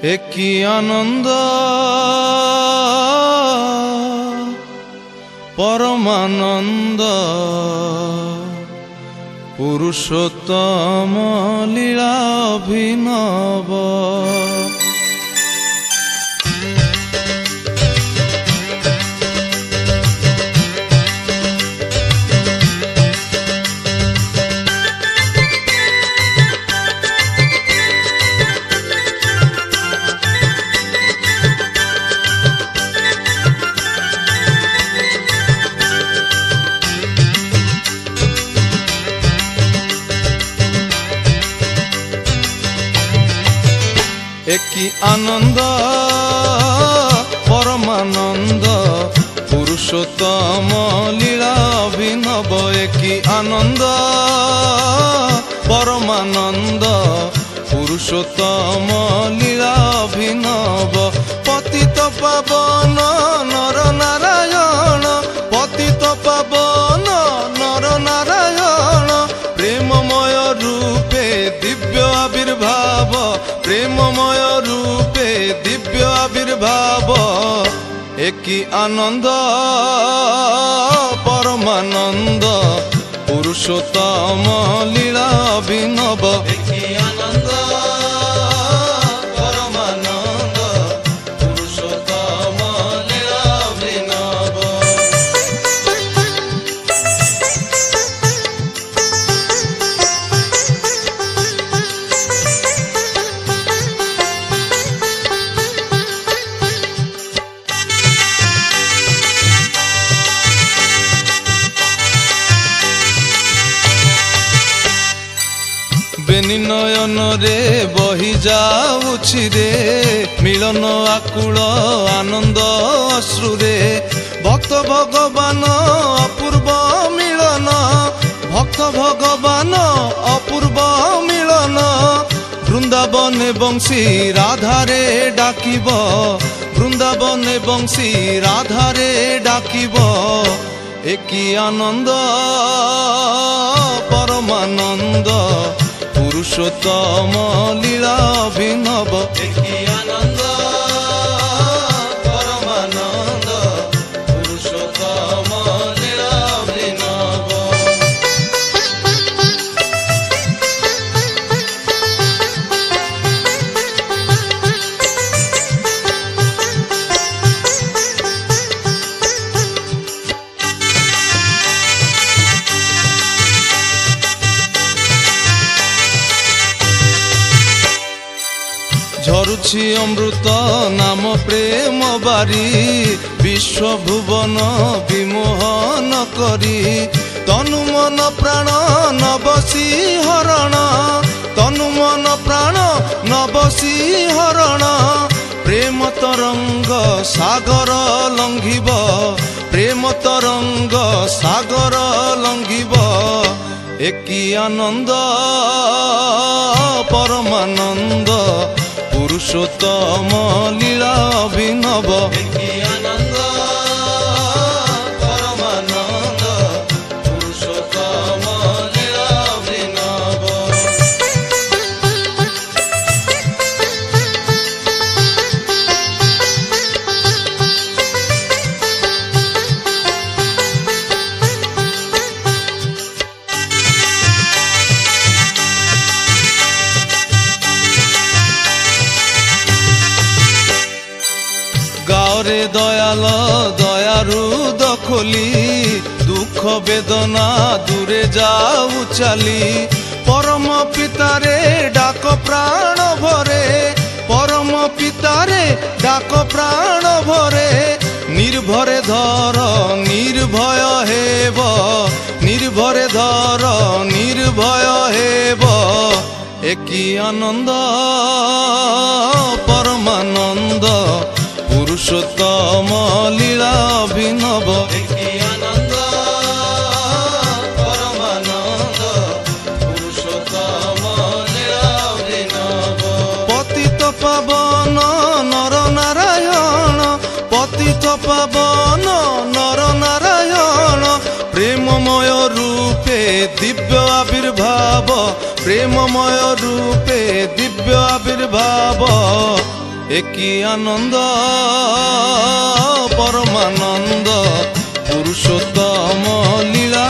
একই আনন্দ পরমানন্দ পুরুষোত্তম লীলা অভিনব। একই আনন্দ পরমানন্দ পুরুষোত্তম লীলা অভিনব। একই আনন্দ পরমানন্দ পুরুষোত্তম লীলা অভিনব। পতিত পাবন নর নারায়ণ, পতিত পাবন নর নারায়ণ, প্রেমময় রূপে দিব্য আবির্ভাব, প্রেমময় রূপে দিব্য আবির্ভাব। একই আনন্দ পরমানন্দ পুরুষোত্তম লীলা অভিনব। একই আনন্দ পরমানন্দ পুরুষোত্তম লীলা অভিনব। বেনি নয়ন রে বহি যাউছি রে, মিলন আকুল আনন্দ অশ্রুরে। ভক্ত ভগবান অপূর্ব মিলন, ভক্ত ভগবান অপূর্ব মিলন। বৃন্দাবনে বংশী রাধারে ডাকিব, বৃন্দাবনে বংশী রাধারে ডাকিব। একই আনন্দ পরমানন্দ পুরুষোত্তম লীলা অভিনব। একই আনন্দ পরমানন্দ পুরুষোত্তম লীলা অভিনব। ঝরুছি অমৃত নাম প্রেম বারি, বিশ্বভুবন বিমোহন করি। তনু মন প্রাণ নবসী হরণ, তনু মন প্রাণ নবসী হরণ। প্রেম তরঙ্গ সাগর লঙ্ঘিব, প্রেম তরঙ্গ সাগর লঙ্ঘিব। একই আনন্দ পরমানন্দ পুরুষোত্তম লীলা অভিনব। একই আনন্দ পরমানন্দ পুরুষোত্তম লীলা অভিনব। গাওরে দয়াল দয়ারু দখলি, দুঃখ বেদনা দূরে যাও চালি। পরম পিতারে ডাক প্রাণ ভরে, পরম পিতারে ডাক প্রাণ ভরে। নির্ভরে ধর নির্ভয় হেব, নির্ভরে ধর নির্ভয় হেব। একই আনন্দ পরমানন্দ পুরুষোত্তম লীলা অভিনব। একই আনন্দ পরমানন্দ পুরুষোত্তম লীলা অভিনব। পতিত পাবন নর নারায়ণ, পতিত পাবন নর নারায়ণ, প্রেমময় রূপে দিব্য আবির্ভাব, প্রেমময় রূপে দিব্য আবির্ভাব। একই আনন্দ পরমানন্দ পুরুষোত্তম লীলা